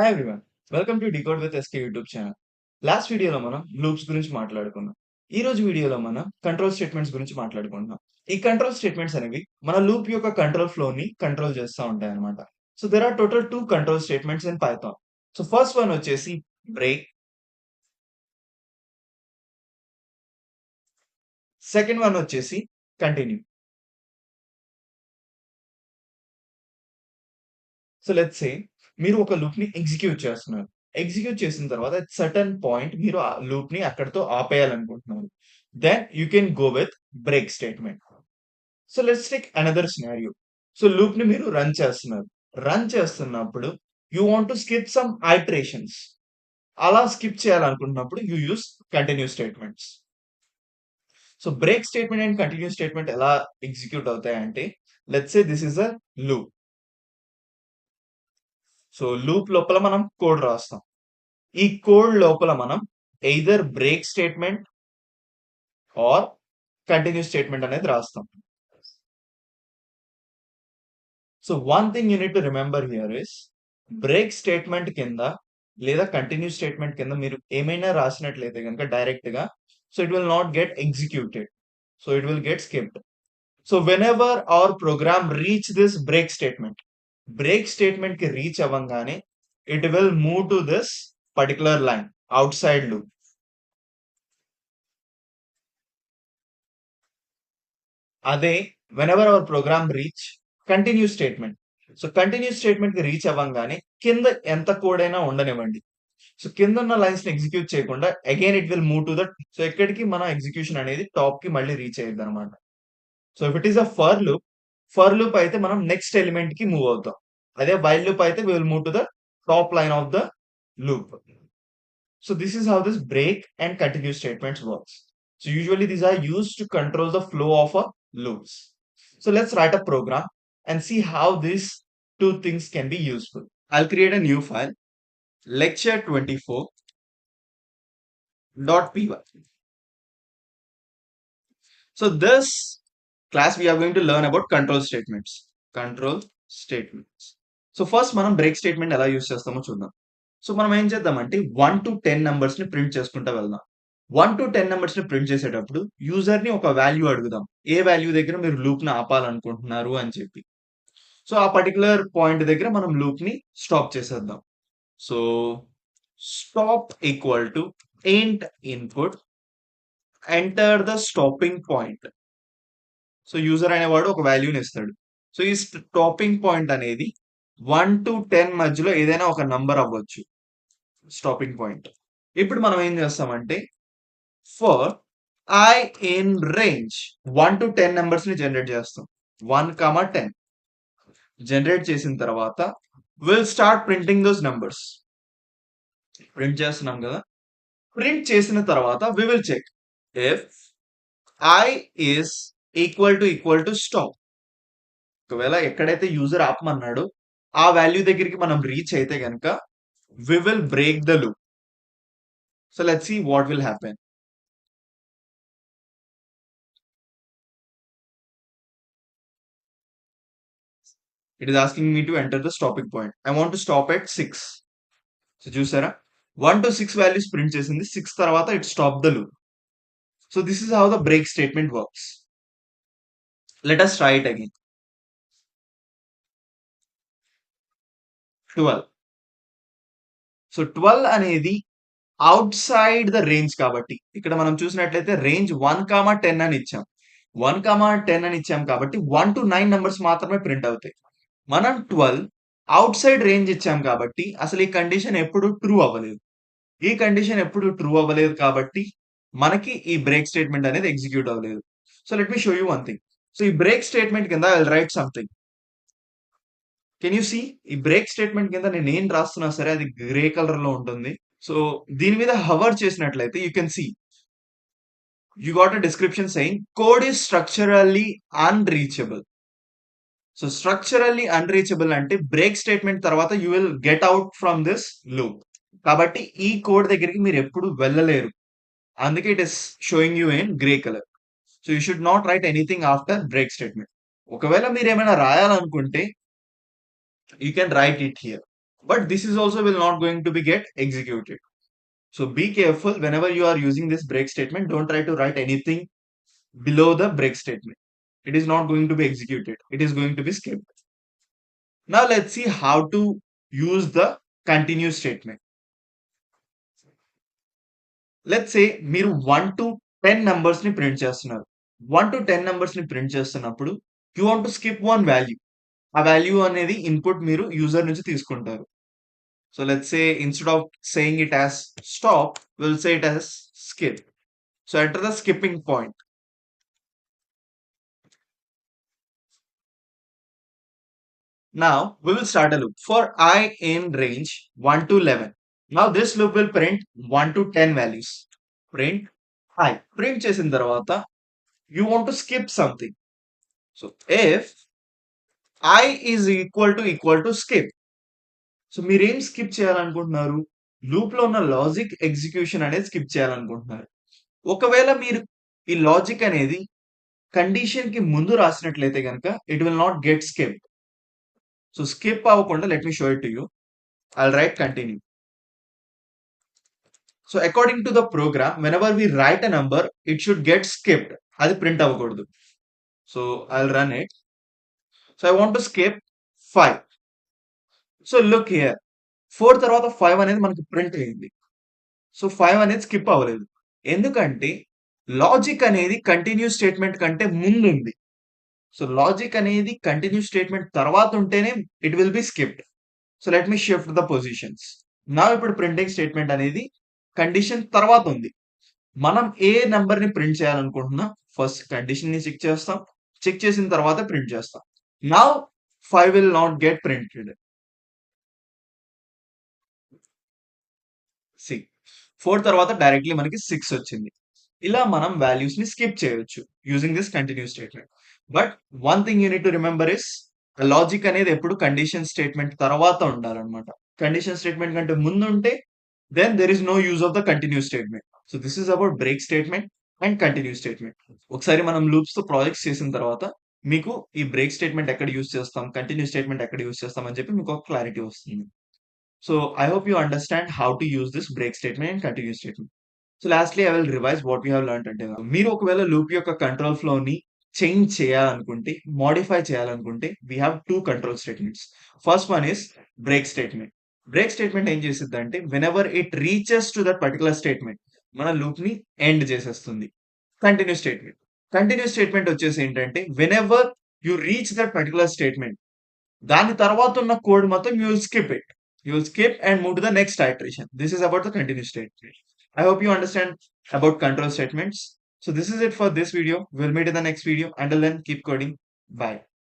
Hi everyone. Welcome to decode with SK YouTube channel. Last వీడియోలో మనం loops గురించి మాట్లాడుకున్నాం. ఈ రోజు వీడియోలో మనం కంట్రోల్ స్టేట్మెంట్స్ గురించి మాట్లాడుకుంటున్నాం. ఈ కంట్రోల్ స్టేట్మెంట్స్ అనేవి మన లూప్ యొక్క కంట్రోల్ ఫ్లోని కంట్రోల్ చేస్తా ఉంటాయన్నమాట. So there are total 2 control statements in Python. So first one వచ్చేసి బ్రేక్, సెకండ్ వన్ వచ్చేసి కంటిన్యూ. సో లెట్స్ సే మీరు ఒక లూప్‌ని ఎగ్జిక్యూట్ చేస్తున్నారు. ఎగ్జిక్యూట్ చేసిన తర్వాత ఎట్ సర్టెన్ పాయింట్ మీరు ఆ లూప్‌ని అక్కడితో ఆపేయాలనుకుంటున్నారు. Then you can go with break statement. So let's take another scenario. So లూప్‌ని మీరు రన్ చేస్తున్నారు. రన్ చేస్తున్నప్పుడు you want to skip some iterations. అలా స్కిప్ చేయాలనుకుంటున్నప్పుడు you use continue statements. So break statement and continue statement ఎలా execute అవుతాయంటే let's say this is a loop. So loop లోపల మనం కోడ్ రాస్తాం. ఈ కోడ్ లోపల మనం either break statement or continue statement అనేది రాస్తాం. So one thing you need to remember here is break statement కింద లేదా కంటిన్యూ స్టేట్మెంట్ కింద మీరు ఏమైనా రాసినట్లయితే గనుక డైరెక్ట్‌గా so it will not get executed. So it will get skipped. So whenever our program reach this break statement కి reach అవ్వంగానే it will move to this particular line outside loop. అదే whenever our program reach continue statement. So continue statement కి reach అవ్వంగానే కింద ఎంత code అయినా ఉండనివ్వండి. So కింద ఉన్న లైన్స్ ని ఎగ్జిక్యూట్ చేయకుండా again it will move to the so ఎక్కడికి మన ఎగ్జిక్యూషన్ అనేది టాప్ కి మళ్ళీ రీచ్ అయ్యిద్ది అనమాట. So if it is a for loop అయితే మనం నెక్స్ట్ ఎలిమెంట్ కి మూవ్ అవుతాం. అదే వైల్ లూప్ అయితే we will move to the top line of the loop. So this is how this break and continue statements works. So usually these are used to control the flow of a loops. So let's write a program and see how these two things can be useful. I'll create a new file, lecture24.py. So this class we are going to learn about control statements. Control statements. So first మనం break statement ఎలా use చేస్తామో చూద్దాం. So మనం ఏం చేద్దామంటే 1-10 numbers ని print చేసుకుంటా వెళ్దాం. 1-10 నంబర్స్ ని ప్రింట్ చేసేటప్పుడు యూజర్ ని ఒక వాల్యూ అడుగుదాం. ఏ వాల్యూ దగ్గర మీరు లూప్ ని ఆపాలనుకుంటున్నారు అని చెప్పి. సో ఆ పర్టిక్యులర్ పాయింట్ దగ్గర మనం లూప్ ని స్టాప్ చేసేద్దాం. సో స్టాప్ ఈక్వల్ టు ఇంట్ input enter the stopping point. So user అనేవాడు ఒక వాల్యూని ఇస్తాడు. సో ఈ స్టాపింగ్ పాయింట్ అనేది 1-10 మధ్యలో ఏదైనా ఒక నంబర్ అవ్వచ్చు స్టాపింగ్ పాయింట్. ఇప్పుడు మనం ఏం చేస్తామంటే for i in range 1-10 numbers ని జనరేట్ చేస్తాం. 1-10 జనరేట్ చేసిన తర్వాత will start printing those numbers. Print చేస్తున్నాం కదా. ప్రింట్ చేసిన తర్వాత we will check if i is equal to stop. ఒకవేళ ఎక్కడైతే యూజర్ ఆపమన్నాడో ఆ వాల్యూ దగ్గరికి మనం రీచ్ అయితే గనక we will break the loop. So let's see what will happen. It is asking me to enter the stopping point. I want to stop at 6. So చూసారా 1-6 values print చేసింది. 6 తర్వాత it stop the loop. So this is how the break statement works. Let us try it again. 12. So 12 అనేది out side the range కాబట్టి ఇక్కడ మనం చూసినట్లయితే range 1-10 అని ఇచ్చాం. 1-10 అని ఇచ్చాం కాబట్టి 1-9 నంబర్స్ మాత్రమే ప్రింట్ అవుతాయి. మనం 12 అవుట్ సైడ్ రేంజ్ ఇచ్చాం కాబట్టి అసలు ఈ కండిషన్ ఎప్పుడు ట్రూ అవ్వలేదు. ఈ కండిషన్ ఎప్పుడు ట్రూ అవ్వలేదు కాబట్టి మనకి ఈ బ్రేక్ స్టేట్మెంట్ అనేది ఎగ్జిక్యూట్ అవ్వలేదు. So let me show you one thing. So ఈ బ్రేక్ స్టేట్మెంట్ కింద I will write something. Can you see ఈ బ్రేక్ స్టేట్మెంట్ కింద నేను ఏం రాస్తున్నా సరే అది గ్రే కలర్ లో ఉంటుంది. సో దీని మీద హవర్ చేసినట్లయితే you can see you got a description saying code is structurally unreachable. So structurally unreachable అంటే బ్రేక్ స్టేట్మెంట్ తర్వాత you will get out from this loop. కాబట్టి ఈ కోడ్ దగ్గరికి మీరు ఎప్పుడు వెళ్ళలేరు. అందుకే it is showing you in grey colour. So you should not write anything after break statement. ఒకవేళ మీరు ఏమైనా రాయాలనుకుంటే you can write it here. but this is also will not going to be get executed. So be careful whenever you are using this break statement. Don't try to write anything below the break statement. It is not going to be executed. It is going to be skipped. Now let's see how to use the continue statement. Let's say మీరు 1 to 10 numbers ని print చేస్తున్నారు. 1 to 10 numbers ని print చేస్తున్నప్పుడు you want to skip one value. ఆ value అనేది input మీరు user నుంచి తీసుకుంటారు. So let's say instead of saying it as stop, will say it as skip. So enter the skipping point. Now we will start a loop for I in range 1 to 11. Now this loop will print 1 to 10 values. Print I. Print చేసిన తర్వాత you want to skip something. So if I is equal to skip. So మీరేం skip చేయాలనుకుంటున్నారు? Loop లో ఉన్న logic execution అనేది skip చేయాలనుకుంటున్నారు. ఒకవేళ మీరు ఈ లాజిక్ అనేది కండిషన్ కి ముందు రాసినట్లయితే గనక it will not get skip. So skip అవ్వకుండా let me show it to you. I'll write continue. So according to the program, whenever we write a number, it should get skipped. అది print అవ్వకూడదు. So I'll run it. So I want to skip 5. So look here. 4 తర్వాత 5 అనేది మనకి print అయింది. So 5 అనేది skip అవ్వలేదు. ఎందుకంటే logic అనేది కంటిన్యూ స్టేట్మెంట్ కంటే ముందు ఉంది. సో లాజిక్ అనేది కంటిన్యూ స్టేట్మెంట్ తర్వాత ఉంటేనే it will be skipped. So let me shift the positions. నా ఇప్పుడు ప్రింటింగ్ స్టేట్మెంట్ అనేది కండిషన్ తర్వాత ఉంది. మనం ఏ నంబర్ ని ప్రింట్ చేయాలనుకుంటున్నా ఫస్ట్ కండిషన్ ని చెక్ చేస్తాం. చెక్ చేసిన తర్వాత ప్రింట్ చేస్తాం. Now 5 will not get printed. సి 4 తర్వాత డైరెక్ట్లీ మనకి 6 వచ్చింది. ఇలా మనం వాల్యూస్ ని స్కిప్ చేయొచ్చు using this continue statement. But one thing you need to remember is logic అనేది ఎప్పుడు కండిషన్ స్టేట్మెంట్ తర్వాత ఉండాలన్నమాట. కండిషన్ స్టేట్మెంట్ కంటే ముందు ఉంటే then there is no use of the continue statement. So this is about break statement and continue statement. ఒకసారి మనం loops తో ప్రాజెక్ట్స్ చేసిన తర్వాత మీకు ఈ బ్రేక్ స్టేట్మెంట్ ఎక్కడ యూజ్ చేస్తాం, కంటిన్యూ స్టేట్మెంట్ ఎక్కడ యూజ్ చేస్తాం అని చెప్పి మీకు ఒక క్లారిటీ వస్తుంది. So I hope you understand how to use this break statement and continue statement. So lastly I will revise what we have learned అంటే మీరు ఒకవేళ లూప్ యొక్క కంట్రోల్ ఫ్లో ని చేంజ్ చేయాలనుకుంటే, మోడిఫై చేయాలనుకుంటే we have 2 control statements. First one is break statement. Break statement ఏం చేసిద్దంటే whenever it reaches to that particular statement మన loop ని ఎండ్ చేసేస్తుంది. Continue statement. కంటిన్యూ స్టేట్మెంట్ వచ్చేసి ఏంటంటే whenever you reach that particular statement దాని తర్వాత ఉన్న కోడ్ మొత్తం you will skip it. You will skip and move to the next iteration. This is about the continue statement. I hope you understand about control statements. So this is it for this video. We'll meet in the next video. Until then, keep coding. Bye.